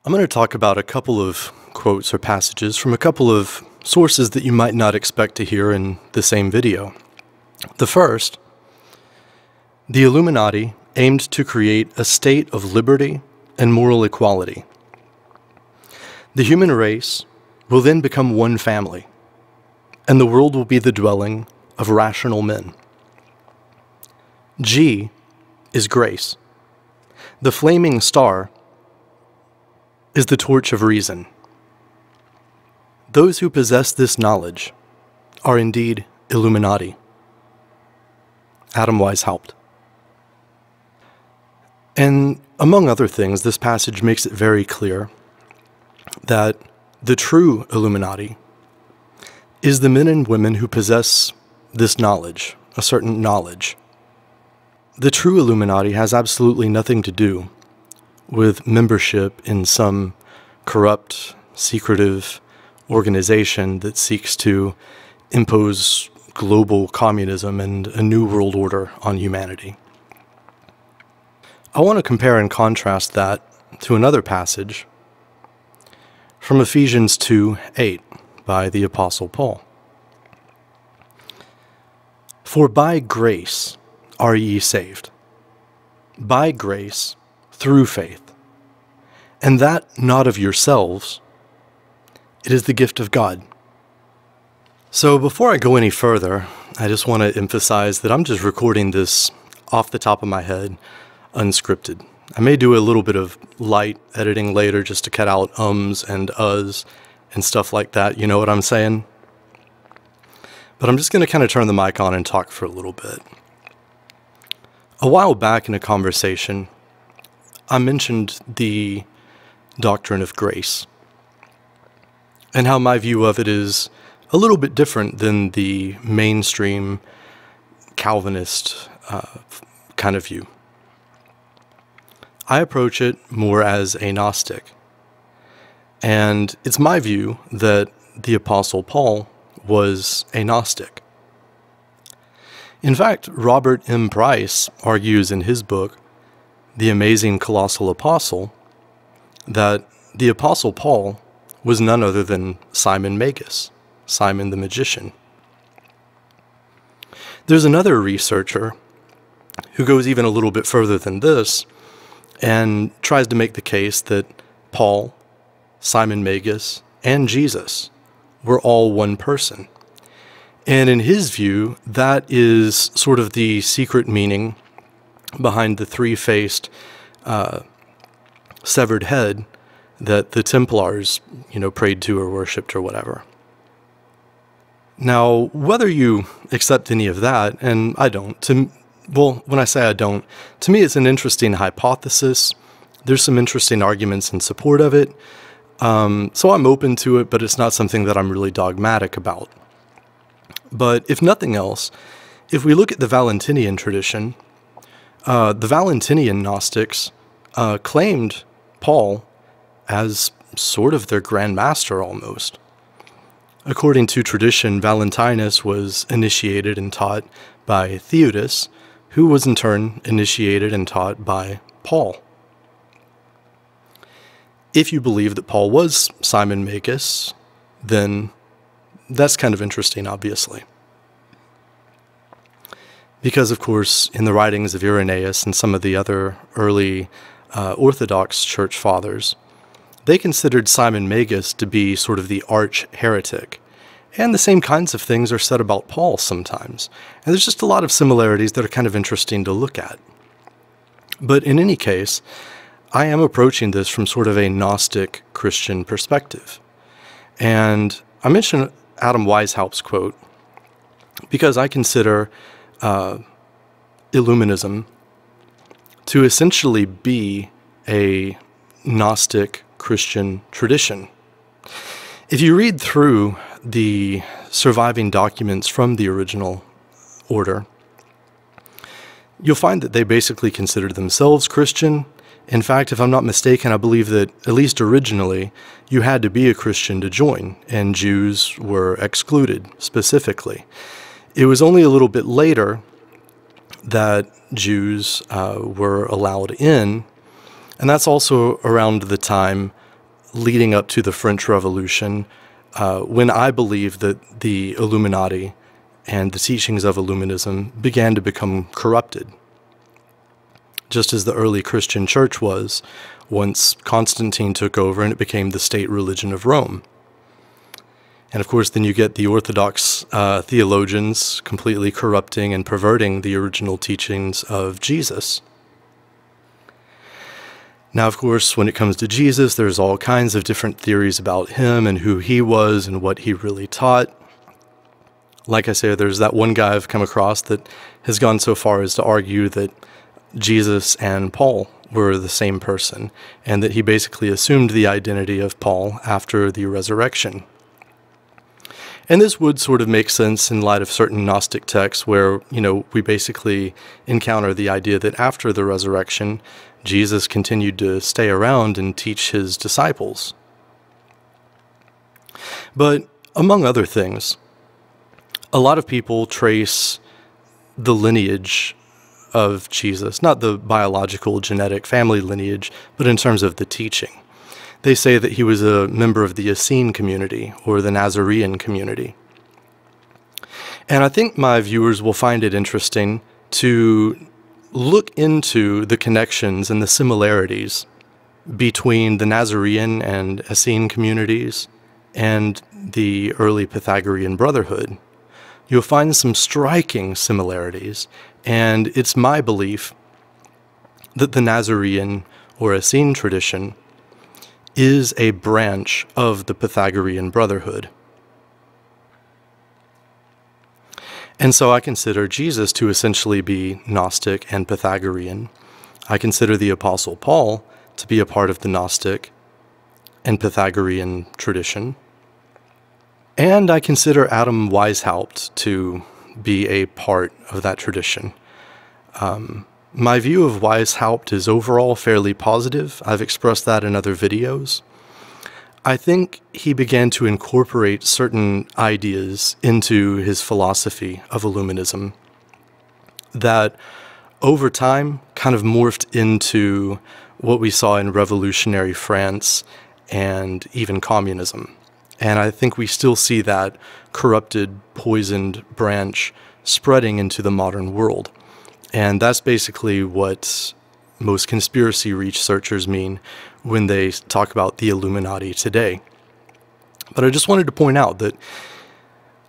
I'm going to talk about a couple of quotes or passages from a couple of sources that you might not expect to hear in the same video. The first, the Illuminati aimed to create a state of liberty and moral equality. The human race will then become one family, and the world will be the dwelling of rational men. G is grace. The flaming star is the torch of reason. Those who possess this knowledge are indeed Illuminati. Adam Weishaupt. And among other things, this passage makes it very clear that the true Illuminati is the men and women who possess this knowledge, a certain knowledge. The true Illuminati has absolutely nothing to do with membership in some corrupt, secretive organization that seeks to impose global communism and a new world order on humanity. I want to compare and contrast that to another passage from Ephesians 2:8 by the Apostle Paul. For by grace are ye saved, by grace through faith, and that not of yourselves, it is the gift of God. So before I go any further, I just want to emphasize that I'm just recording this off the top of my head, unscripted. I may do a little bit of light editing later just to cut out ums and uhs and stuff like that, you know what I'm saying? But I'm just going to kind of turn the mic on and talk for a little bit. A while back in a conversation, I mentioned the doctrine of grace and how my view of it is a little bit different than the mainstream Calvinist kind of view. I approach it more as a Gnostic, and it's my view that the Apostle Paul was a Gnostic. In fact, Robert M. Price argues in his book, The Amazing Colossal Apostle, that the Apostle Paul was none other than Simon Magus, Simon the magician. There's another researcher who goes even a little bit further than this and tries to make the case that Paul, Simon Magus, and Jesus were all one person. And in his view, that is sort of the secret meaning behind the three-faced severed head that the Templars, prayed to or worshipped or whatever. Now, whether you accept any of that, and I don't, when I say I don't, to me it's an interesting hypothesis. There's some interesting arguments in support of it. So I'm open to it, but it's not something that I'm really dogmatic about. But if nothing else, if we look at the Valentinian tradition, the Valentinian Gnostics claimed Paul as sort of their Grand Master almost. According to tradition, Valentinus was initiated and taught by Theodos, who was in turn initiated and taught by Paul. If you believe that Paul was Simon Magus, then that's kind of interesting, obviously. Because, of course, in the writings of Irenaeus and some of the other early Orthodox church fathers, they considered Simon Magus to be sort of the arch heretic. And the same kinds of things are said about Paul sometimes. And there's just a lot of similarities that are kind of interesting to look at. But in any case, I am approaching this from sort of a Gnostic Christian perspective. And I mentioned Adam Weishaupt's quote because I consider Illuminism to essentially be a Gnostic Christian tradition. If you read through the surviving documents from the original order, you'll find that they basically considered themselves Christian. In fact, if I'm not mistaken, I believe that at least originally you had to be a Christian to join, and Jews were excluded specifically. It was only a little bit later that Jews were allowed in, and that's also around the time leading up to the French Revolution, when I believe that the Illuminati and the teachings of Illuminism began to become corrupted, just as the early Christian church was once Constantine took over and it became the state religion of Rome. And of course, then you get the Orthodox theologians completely corrupting and perverting the original teachings of Jesus. Now, of course, when it comes to Jesus, there's all kinds of different theories about him and who he was and what he really taught. Like I say, there's that one guy I've come across that has gone so far as to argue that Jesus and Paul were the same person, and that he basically assumed the identity of Paul after the resurrection. And this would sort of make sense in light of certain Gnostic texts where, we basically encounter the idea that after the resurrection, Jesus continued to stay around and teach his disciples. But among other things, a lot of people trace the lineage of Jesus, not the biological genetic family lineage, but in terms of the teaching. They say that he was a member of the Essene community or the Nazarene community. And I think my viewers will find it interesting to look into the connections and the similarities between the Nazarene and Essene communities and the early Pythagorean Brotherhood. You'll find some striking similarities, and it's my belief that the Nazarene or Essene tradition is a branch of the Pythagorean Brotherhood. And so I consider Jesus to essentially be Gnostic and Pythagorean. I consider the Apostle Paul to be a part of the Gnostic and Pythagorean tradition. And I consider Adam Weishaupt to be a part of that tradition. My view of Weishaupt is overall fairly positive. I've expressed that in other videos. I think he began to incorporate certain ideas into his philosophy of Illuminism that over time kind of morphed into what we saw in revolutionary France and even communism. And I think we still see that corrupted, poisoned branch spreading into the modern world. And that's basically what most conspiracy researchers mean when they talk about the Illuminati today. But I just wanted to point out that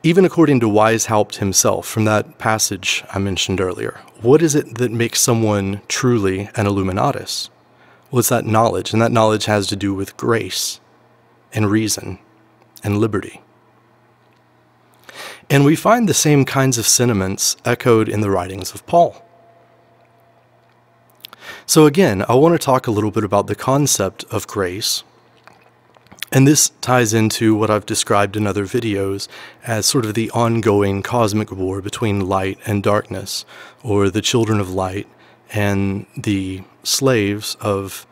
even according to Weishaupt himself, from that passage I mentioned earlier, what is it that makes someone truly an Illuminatus? Well, it's that knowledge, and that knowledge has to do with grace and reason and liberty. And we find the same kinds of sentiments echoed in the writings of Paul. So again, I want to talk a little bit about the concept of grace, and this ties into what I've described in other videos as sort of the ongoing cosmic war between light and darkness, or the children of light and the slaves of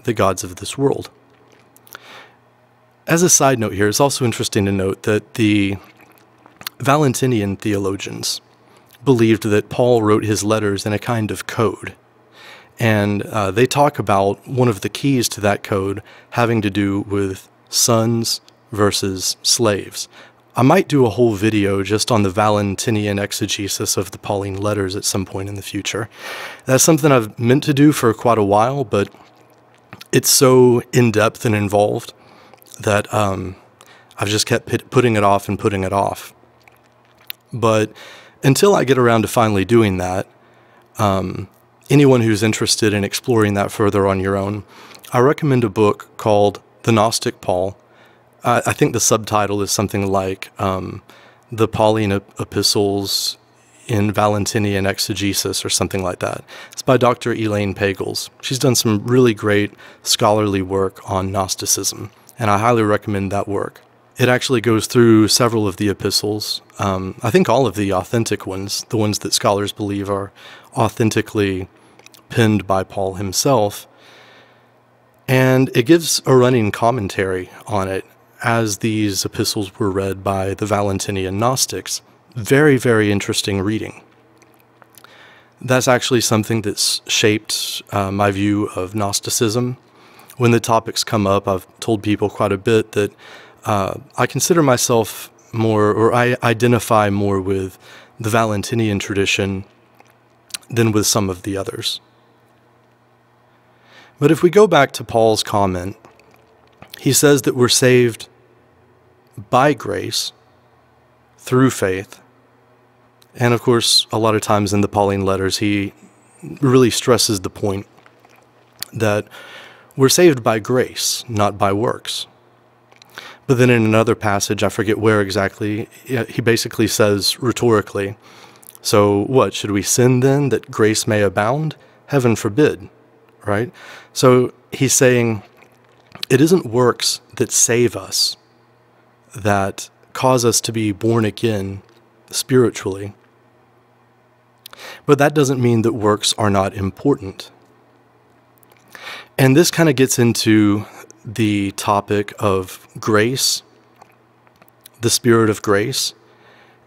the gods of this world. As a side note here, it's also interesting to note that the Valentinian theologians believed that Paul wrote his letters in a kind of code. And they talk about one of the keys to that code having to do with sons versus slaves. I might do a whole video just on the Valentinian exegesis of the Pauline letters at some point in the future. That's something I've meant to do for quite a while, but it's so in-depth and involved that I've just kept putting it off and putting it off. But until I get around to finally doing that, anyone who's interested in exploring that further on your own, I recommend a book called The Gnostic Paul. I think the subtitle is something like The Pauline Epistles in Valentinian Exegesis or something like that. It's by Dr. Elaine Pagels. She's done some really great scholarly work on Gnosticism, and I highly recommend that work. It actually goes through several of the epistles, I think all of the authentic ones, the ones that scholars believe are authentically penned by Paul himself, and it gives a running commentary on it as these epistles were read by the Valentinian Gnostics. Very, very interesting reading. That's actually something that's shaped my view of Gnosticism when the topics come up, I've told people quite a bit that I consider myself more, or I identify more with the Valentinian tradition than with some of the others. But if we go back to Paul's comment, he says that we're saved by grace through faith. And of course, a lot of times in the Pauline letters, he really stresses the point that we're saved by grace, not by works. But then in another passage, I forget where exactly, he basically says rhetorically, so what, should we sin then that grace may abound? Heaven forbid, right? So he's saying it isn't works that save us, that cause us to be born again spiritually. But that doesn't mean that works are not important. And this kind of gets into the topic of grace, the spirit of grace,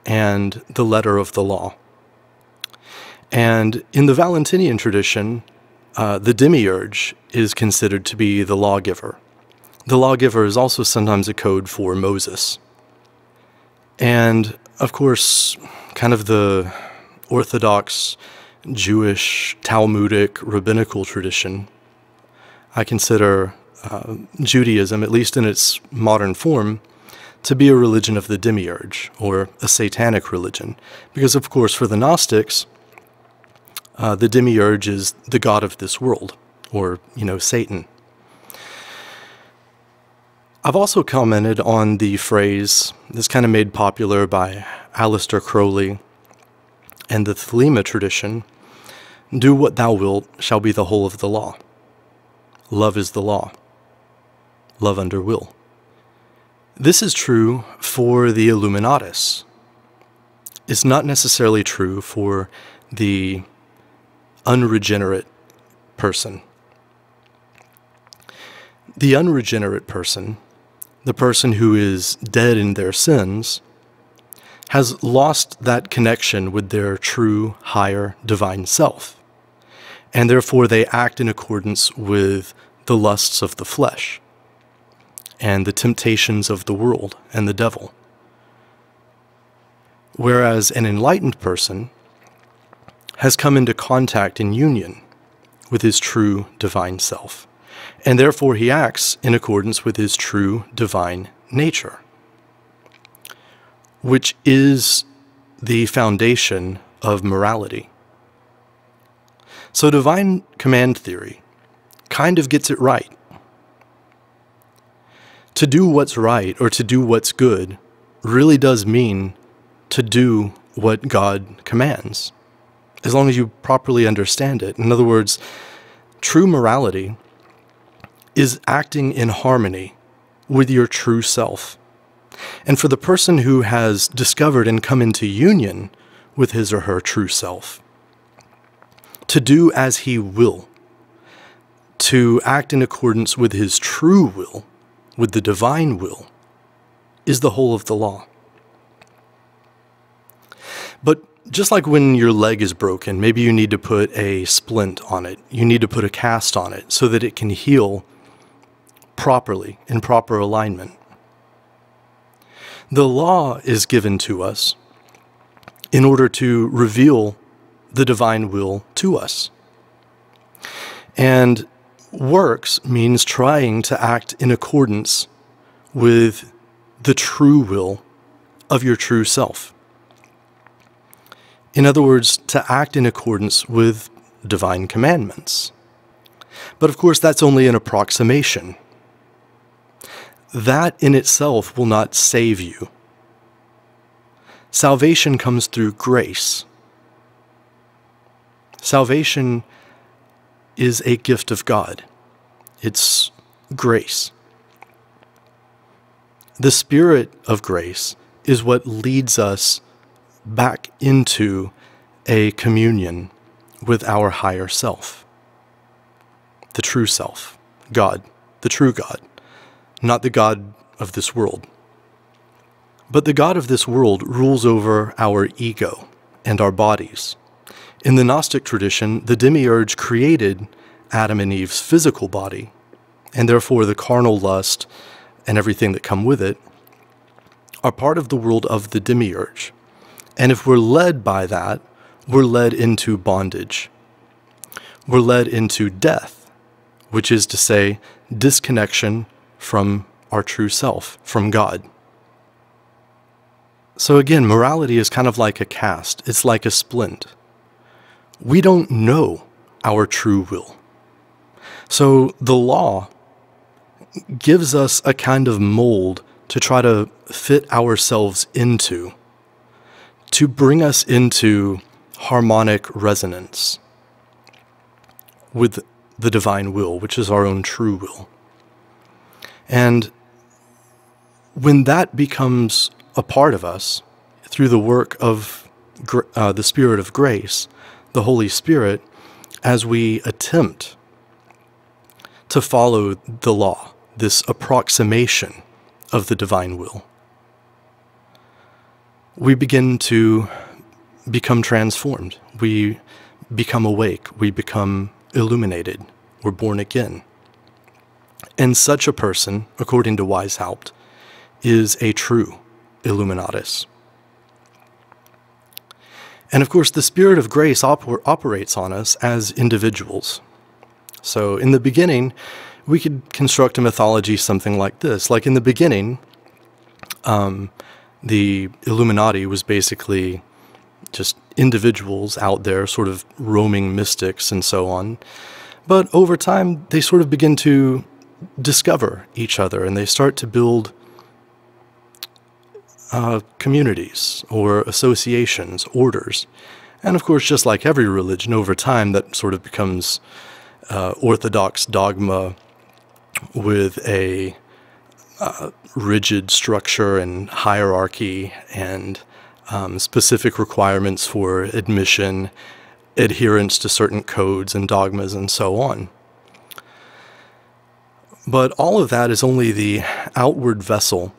and the letter of the law. And in the Valentinian tradition, the demiurge is considered to be the lawgiver. The lawgiver is also sometimes a code for Moses. And, of course, kind of the Orthodox, Jewish, Talmudic, rabbinical tradition, I consider Judaism, at least in its modern form, to be a religion of the demiurge, or a satanic religion. Because, of course, for the Gnostics, the demiurge is the god of this world, or, Satan. I've also commented on the phrase that's kind of made popular by Aleister Crowley and the Thelema tradition, "Do what thou wilt shall be the whole of the law. Love is the law. Love under will." This is true for the Illuminatus. It's not necessarily true for the unregenerate person. The unregenerate person, the person who is dead in their sins, has lost that connection with their true, higher, divine self, and therefore they act in accordance with the lusts of the flesh and the temptations of the world and the devil. Whereas an enlightened person has come into contact and union with his true divine self, and therefore he acts in accordance with his true divine nature, which is the foundation of morality. So divine command theory kind of gets it right. To do what's right, or to do what's good, really does mean to do what God commands, as long as you properly understand it. In other words, true morality is acting in harmony with your true self. And for the person who has discovered and come into union with his or her true self, to do as he will, to act in accordance with his true will, with the divine will, is the whole of the law. But just like when your leg is broken, maybe you need to put a splint on it, you need to put a cast on it so that it can heal properly, in proper alignment. The law is given to us in order to reveal the divine will to us. And works means trying to act in accordance with the true will of your true self. In other words, to act in accordance with divine commandments. But of course, that's only an approximation. That in itself will not save you. Salvation comes through grace. Salvation is a gift of God. It's grace. The Spirit of grace is what leads us back into a communion with our higher self, the true self, God, the true God, not the God of this world. But the God of this world rules over our ego and our bodies. In the Gnostic tradition, the demiurge created Adam and Eve's physical body, and therefore the carnal lust and everything that come with it, are part of the world of the demiurge. And if we're led by that, we're led into bondage. We're led into death, which is to say, disconnection from our true self, from God. So again, morality is kind of like a cast. It's like a splint. We don't know our true will. So the law gives us a kind of mold to try to fit ourselves into, to bring us into harmonic resonance with the divine will, which is our own true will. And when that becomes a part of us through the work of the Spirit of grace, the Holy Spirit, as we attempt to follow the law, this approximation of the divine will, we begin to become transformed. We become awake. We become illuminated. We're born again. And such a person, according to Weishaupt, is a true Illuminatus. And of course, the Spirit of grace operates on us as individuals. So in the beginning, we could construct a mythology something like this. Like in the beginning, the Illuminati was basically just individuals out there, sort of roaming mystics and so on. But over time, they sort of begin to discover each other, and they start to build communities or associations, orders. And of course, just like every religion, over time that sort of becomes orthodox dogma with a rigid structure and hierarchy and specific requirements for admission, adherence to certain codes and dogmas and so on. But all of that is only the outward vessel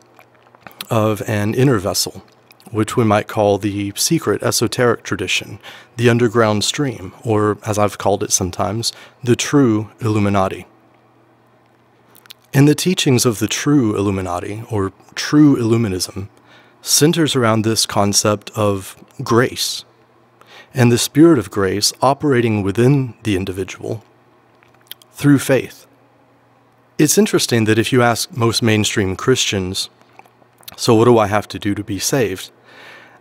of an inner vessel, which we might call the secret esoteric tradition, the underground stream, or as I've called it sometimes, the true Illuminati. And the teachings of the true Illuminati, or true Illuminism, centers around this concept of grace, and the Spirit of grace operating within the individual through faith. It's interesting that if you ask most mainstream Christians, so what do I have to do to be saved?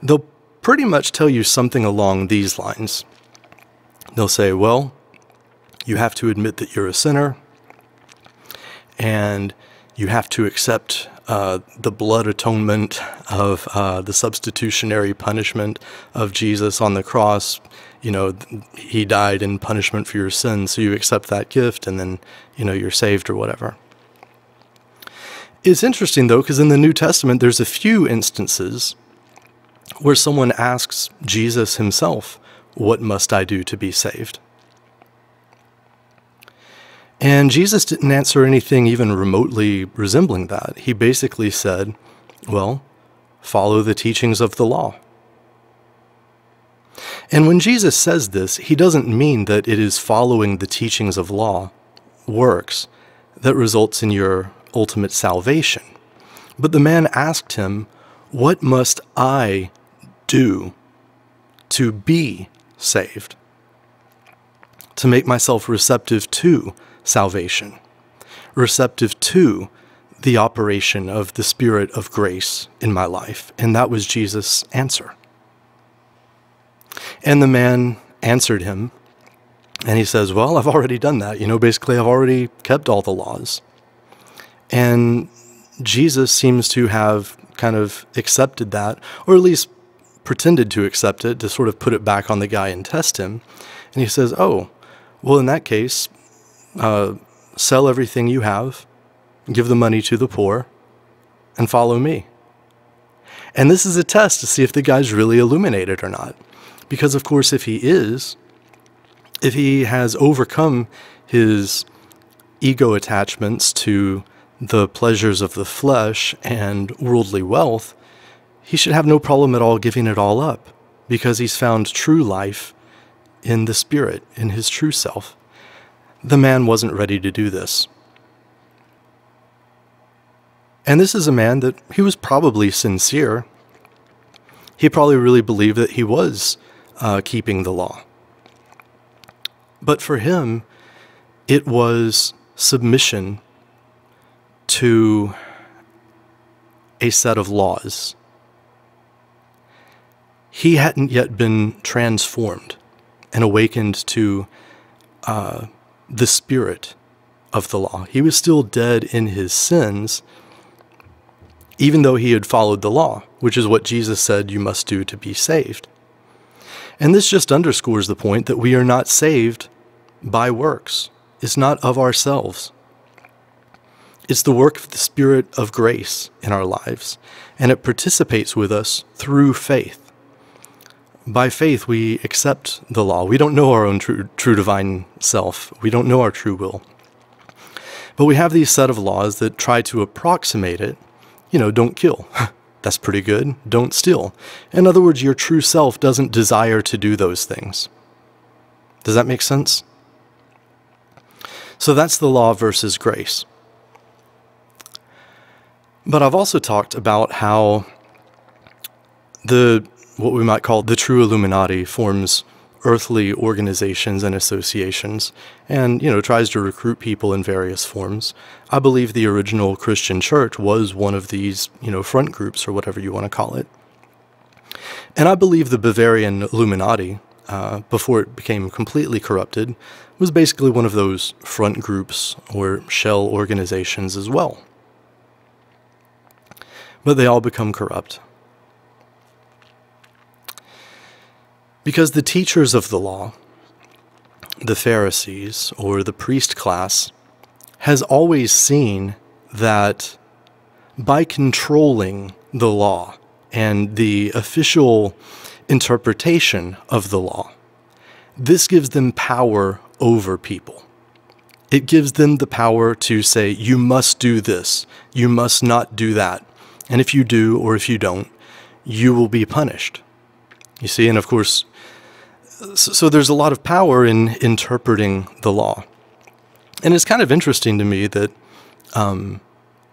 They'll pretty much tell you something along these lines. They'll say, well, you have to admit that you're a sinner, and you have to accept the blood atonement of the substitutionary punishment of Jesus on the cross. You know, he died in punishment for your sins, so you accept that gift, and then, you know, you're saved or whatever. It's interesting, though, because in the New Testament, there's a few instances where someone asks Jesus himself, what must I do to be saved? And Jesus didn't answer anything even remotely resembling that. He basically said, well, follow the teachings of the law. And when Jesus says this, he doesn't mean that it is following the teachings of law, works, that results in your ultimate salvation. But the man asked him, what must I do to be saved? To make myself receptive to salvation, receptive to the operation of the Spirit of grace in my life. And that was Jesus' answer. And the man answered him, and he says, well, I've already done that. You know, basically, I've already kept all the laws. And Jesus seems to have kind of accepted that, or at least pretended to accept it, to sort of put it back on the guy and test him. And he says, oh, well, in that case, sell everything you have, give the money to the poor, and follow me. And this is a test to see if the guy's really illuminated or not. Because, of course, if he has overcome his ego attachments to the pleasures of the flesh and worldly wealth, he should have no problem at all giving it all up, because he's found true life in the Spirit, in his true self. The man wasn't ready to do this. And this is a man that he was probably sincere. He probably really believed that he was keeping the law. But for him, it was submission to a set of laws. He hadn't yet been transformed and awakened to the spirit of the law. He was still dead in his sins, even though he had followed the law, which is what Jesus said you must do to be saved. And this just underscores the point that we are not saved by works. It's not of ourselves. It's the work of the Spirit of grace in our lives, and it participates with us through faith. By faith, we accept the law. We don't know our own true divine self. We don't know our true will. But we have these set of laws that try to approximate it. You know, don't kill. That's pretty good. Don't steal. In other words, your true self doesn't desire to do those things. Does that make sense? So that's the law versus grace. But I've also talked about how what we might call the true Illuminati forms earthly organizations and associations and, tries to recruit people in various forms. I believe the original Christian church was one of these, front groups or whatever you want to call it. And I believe the Bavarian Illuminati, before it became completely corrupted, was basically one of those front groups or shell organizations as well. But they all become corrupt. Because the teachers of the law, the Pharisees or the priest class, has always seen that by controlling the law and the official interpretation of the law, this gives them power over people. It gives them the power to say, you must do this, you must not do that, and if you do or if you don't, you will be punished. You see, and of course, so there's a lot of power in interpreting the law. And it's kind of interesting to me that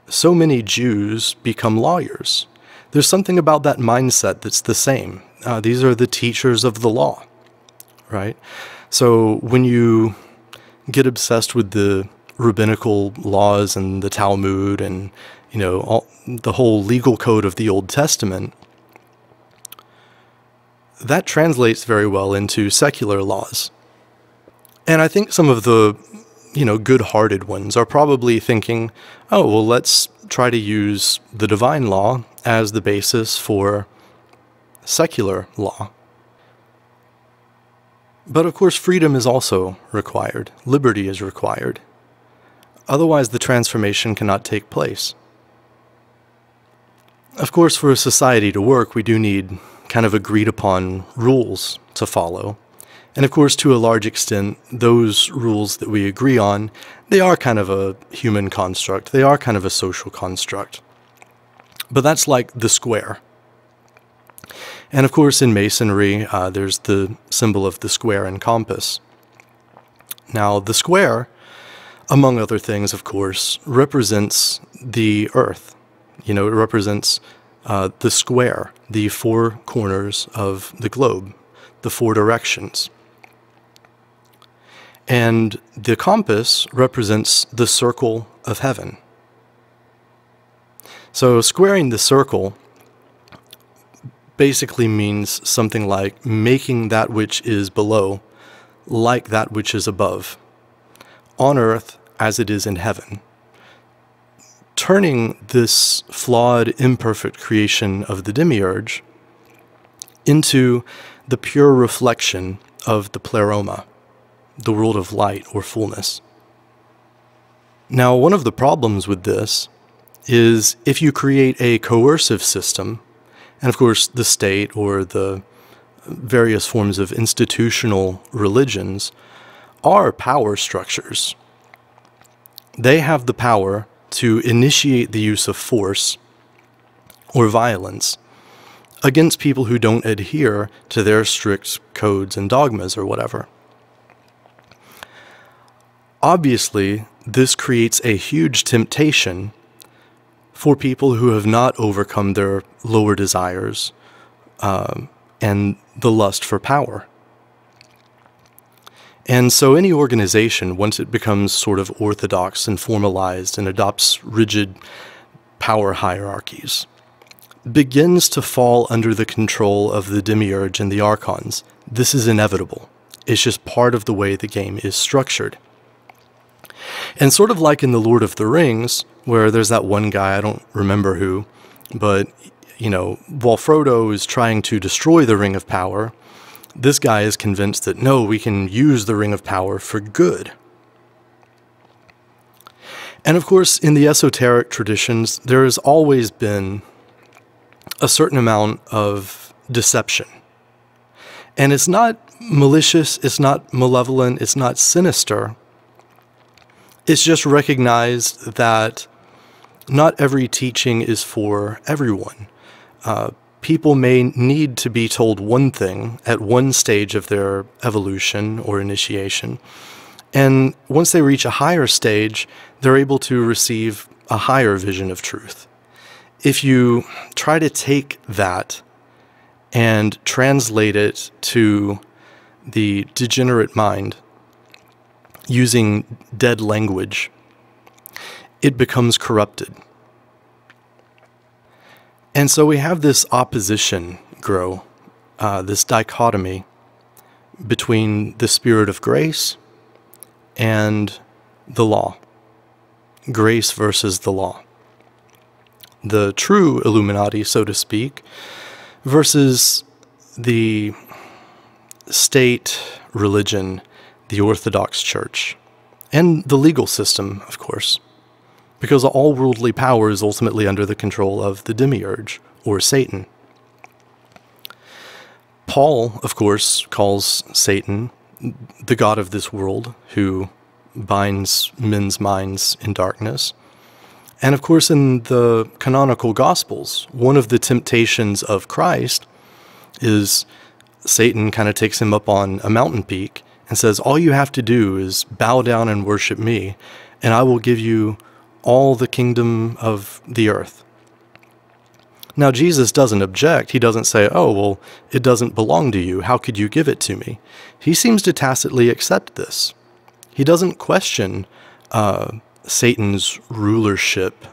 so many Jews become lawyers. There's something about that mindset that's the same. These are the teachers of the law, right? So when you get obsessed with the rabbinical laws and the Talmud and, the whole legal code of the Old Testament, that translates very well into secular laws. And I think some of the, good-hearted ones are probably thinking, oh, well, let's try to use the divine law as the basis for secular law. But of course, freedom is also required. Liberty is required. Otherwise, the transformation cannot take place. Of course, for a society to work, we do need kind of agreed upon rules to follow. And of course, to a large extent, those rules that we agree on, they are kind of a human construct. They are kind of a social construct. But that's like the square. And of course, in Masonry, there's the symbol of the square and compass. Now, the square, among other things, of course, represents the earth. It represents the square, the four corners of the globe, the four directions. And the compass represents the circle of heaven. So squaring the circle basically means something like making that which is below like that which is above, on earth as it is in heaven. Turning this flawed, imperfect creation of the demiurge into the pure reflection of the pleroma, the world of light or fullness. Now, one of the problems with this is if you create a coercive system, and of course the state or the various forms of institutional religions are power structures. They have the power to initiate the use of force or violence against people who don't adhere to their strict codes and dogmas or whatever. Obviously, this creates a huge temptation for people who have not overcome their lower desires and the lust for power. And so any organization, once it becomes sort of orthodox and formalized and adopts rigid power hierarchies, begins to fall under the control of the demiurge and the archons. This is inevitable. It's just part of the way the game is structured. And sort of like in The Lord of the Rings, where there's that one guy, I don't remember who, but, you know, while Frodo is trying to destroy the Ring of Power, this guy is convinced that, no, we can use the Ring of Power for good. And of course, in the esoteric traditions, there has always been a certain amount of deception. And it's not malicious, it's not malevolent, it's not sinister. It's just recognized that not every teaching is for everyone. People may need to be told one thing at one stage of their evolution or initiation, and once they reach a higher stage, they're able to receive a higher vision of truth. If you try to take that and translate it to the degenerate mind using dead language, it becomes corrupted. And so we have this opposition grow, this dichotomy between the spirit of grace and the law. Grace versus the law. The true Illuminati, so to speak, versus the state religion, the Orthodox Church, and the legal system, of course. Because all worldly power is ultimately under the control of the demiurge, or Satan. Paul, of course, calls Satan the god of this world, who binds men's minds in darkness. And of course, in the canonical Gospels, one of the temptations of Christ is Satan kind of takes him up on a mountain peak and says, all you have to do is bow down and worship me, and I will give you all the kingdom of the earth. Now, Jesus doesn't object. He doesn't say, oh, well, it doesn't belong to you. How could you give it to me? He seems to tacitly accept this. He doesn't question Satan's rulership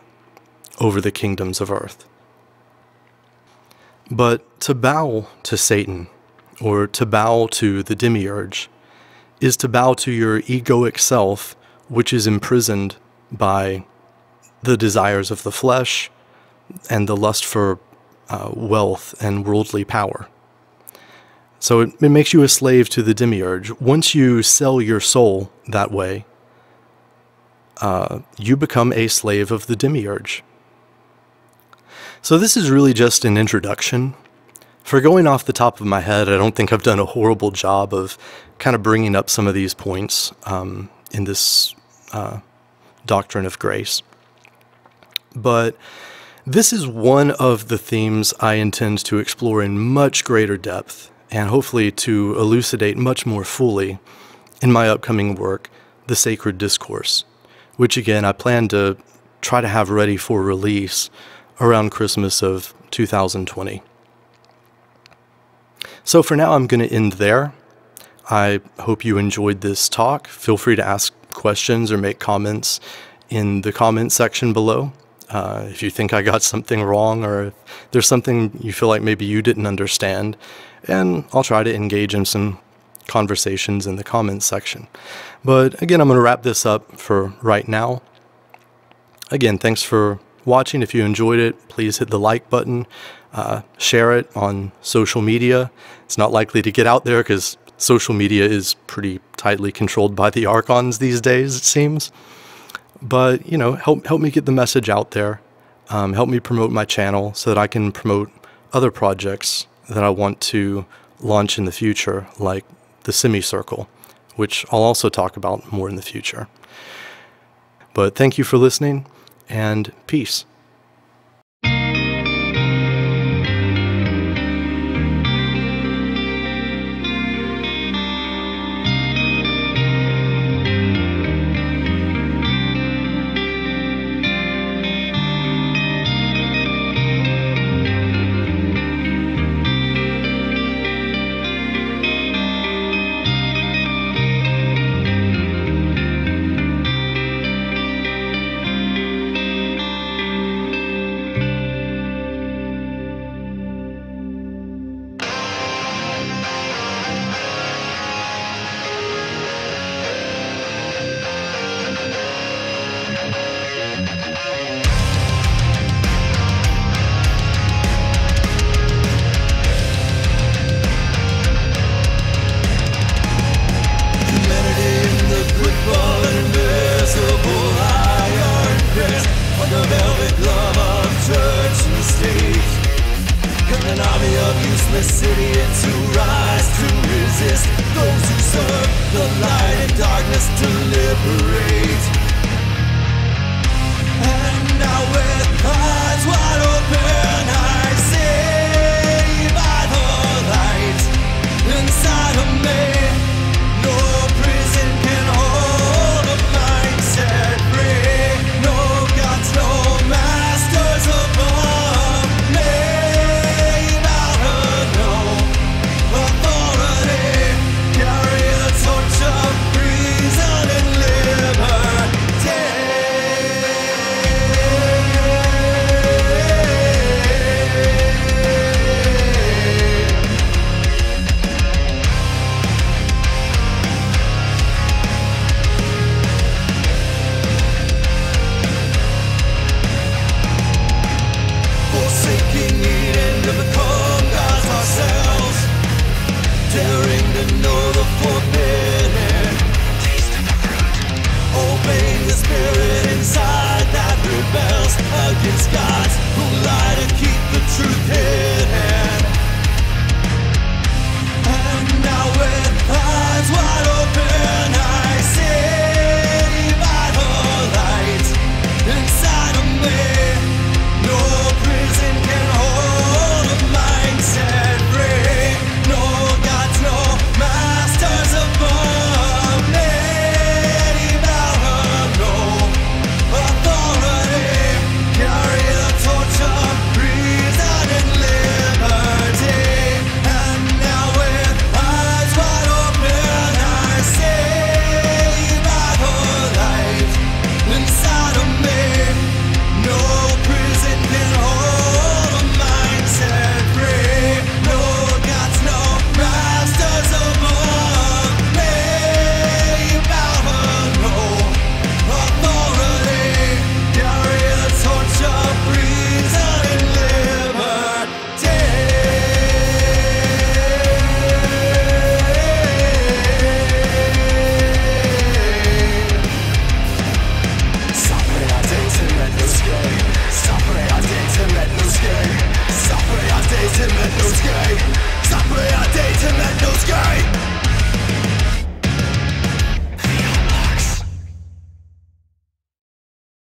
over the kingdoms of earth. But to bow to Satan, or to bow to the demiurge, is to bow to your egoic self, which is imprisoned by the desires of the flesh and the lust for wealth and worldly power. So it makes you a slave to the demiurge. Once you sell your soul that way, you become a slave of the demiurge. So this is really just an introduction. For going off the top of my head, I don't think I've done a horrible job of kind of bringing up some of these points in this doctrine of grace. But this is one of the themes I intend to explore in much greater depth, and hopefully to elucidate much more fully in my upcoming work, The Sacred Discourse, which again I plan to try to have ready for release around Christmas of 2020. So for now, I'm going to end there. I hope you enjoyed this talk. Feel free to ask questions or make comments in the comment section below. If you think I got something wrong, or if there's something you feel like maybe you didn't understand, and I'll try to engage in some conversations in the comments section. But again, I'm going to wrap this up for right now. Again, thanks for watching. If you enjoyed it, please hit the like button, share it on social media. It's not likely to get out there because social media is pretty tightly controlled by the archons these days, it seems. But, you know, help me get the message out there. Help me promote my channel so that I can promote other projects that I want to launch in the future, like the semicircle, which I'll also talk about more in the future. But thank you for listening, and peace. the velvet glove of church and state. An army of useless idiots who rise to resist those who serve the light and darkness to liberate. And now with eyes wide open I say by the light inside of me, no prison can hold a mind set free. No gods, no masters above me. Against gods who lie to keep the truth hidden. And now with eyes wide open I see by the light inside of me, no prison can hold a mind set free. No gods, no masters above me. No authority. Carry the torch of reason and liberty. And now with eyes wide open I see by the light inside of me, no prison can hold a mind set free. No gods, no masters above me. Power, no authority. Carry the torch of reason and liberty. Sapere a date med luskej. Sapere a date med luskej. Sapere a date med luskej. Sapere a date med